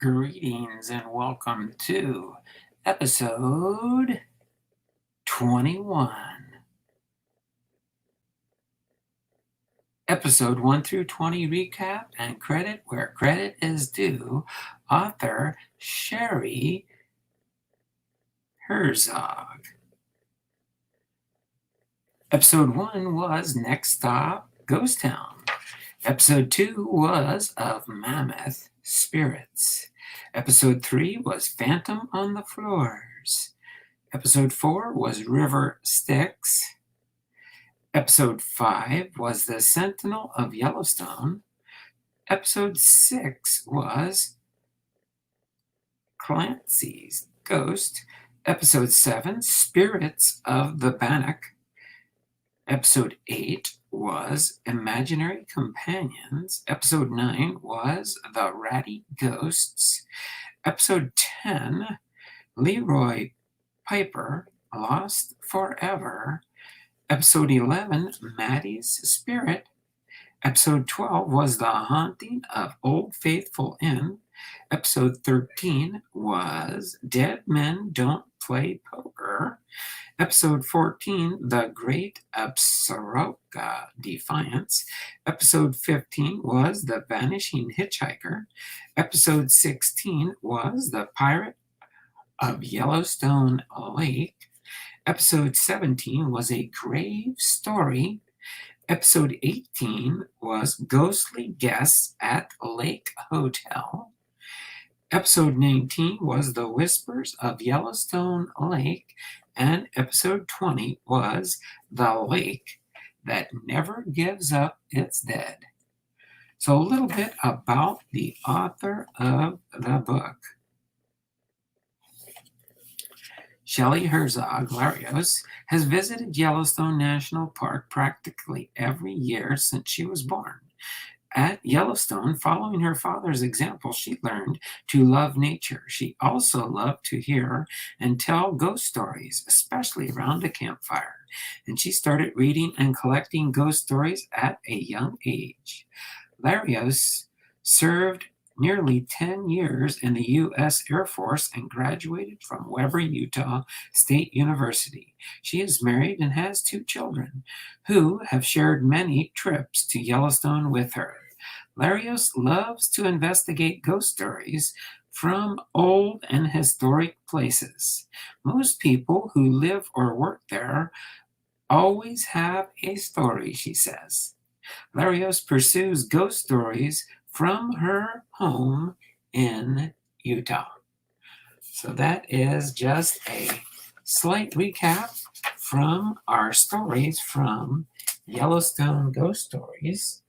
Greetings and welcome to episode 21. Episode 1 through 20 recap and credit where credit is due. Author Shillie Herzog. Episode 1 was Next Stop, Ghost Town. Episode 2 was Of Mammoth Spirits. Episode 3 was Phantom on the Floors. Episode 4 was River Styx. Episode 5 was The Sentinel of Yellowstone. Episode 6 was Clancy's Ghost. Episode 7, Spirits of the Bannock. Episode 8 was Imaginary Companions. Episode 9 was The Ratty Ghosts. Episode 10, Leroy Piper, Lost Forever. Episode 11, Maddie's Spirit. Episode 12 was The Haunting of Old Faithful Inn. Episode 13 was Dead Men Don't Play Poker. Episode 14, The Great Absaroka Defiance. Episode 15 was The Vanishing Hitchhiker. Episode 16 was The Pirate of Yellowstone Lake. Episode 17 was A Grave Story. Episode 18 was Ghostly Guests at Lake Hotel. Episode 19 was The Whispers of Yellowstone Lake. And episode 20 was The Lake That Never Gives Up Its Dead. So a little bit about the author of the book. Shillie Herzog, Larios, has visited Yellowstone National Park practically every year since she was born. At Yellowstone, following her father's example, she learned to love nature. She also loved to hear and tell ghost stories, especially around a campfire. And she started reading and collecting ghost stories at a young age. Larios served nearly 10 years in the U.S. Air Force and graduated from Weber, Utah State University. She is married and has 2 children who have shared many trips to Yellowstone with her. Larios loves to investigate ghost stories from old and historic places. Most people who live or work there always have a story, she says. Larios pursues ghost stories from her home in Utah. So that is just a slight recap from our stories from Yellowstone Ghost Stories.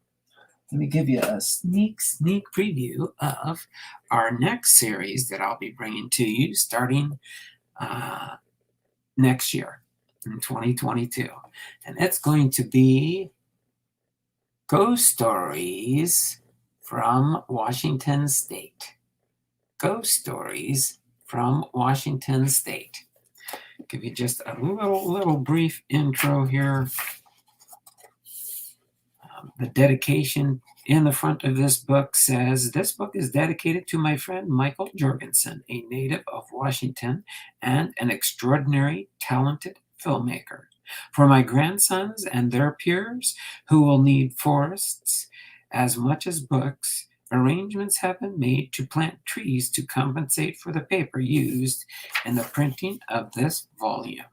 Let me give you a sneak preview of our next series that I'll be bringing to you starting next year in 2022. And it's going to be Ghost Stories from Washington State. Ghost Stories from Washington State. Give you just a little brief intro here. The dedication in the front of this book says, "This book is dedicated to my friend Michael Jorgensen, a native of Washington and an extraordinary, talented filmmaker. For my grandsons and their peers who will need forests as much as books, arrangements have been made to plant trees to compensate for the paper used in the printing of this volume."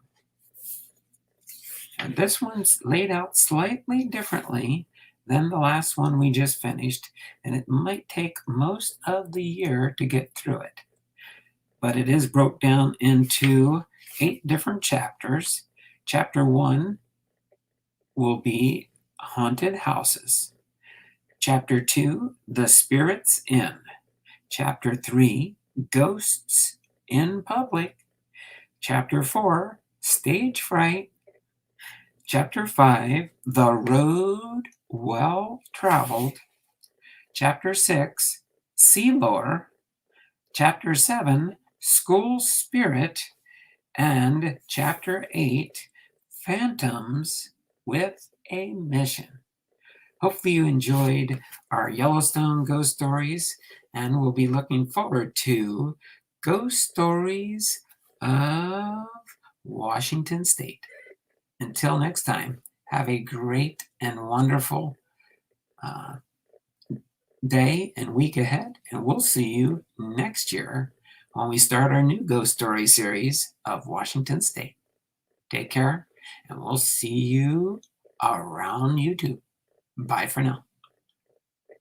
And this one's laid out slightly differently than the last one we just finished, and it might take most of the year to get through it. But it is broke down into 8 different chapters. Chapter 1 will be Haunted Houses. Chapter 2, The Spirits Inn. Chapter 3, Ghosts in Public. Chapter 4, Stage Fright. Chapter 5, The Road Well Traveled. Chapter 6, Sea Lore. Chapter 7, School Spirit. And Chapter 8, Phantoms with a Mission. Hopefully you enjoyed our Yellowstone ghost stories. and we'll be looking forward to Ghost Stories of Washington State. Until next time, have a great and wonderful day and week ahead, and we'll see you next year when we start our new Ghost Story series of Washington State. Take care, and we'll see you around YouTube. Bye for now.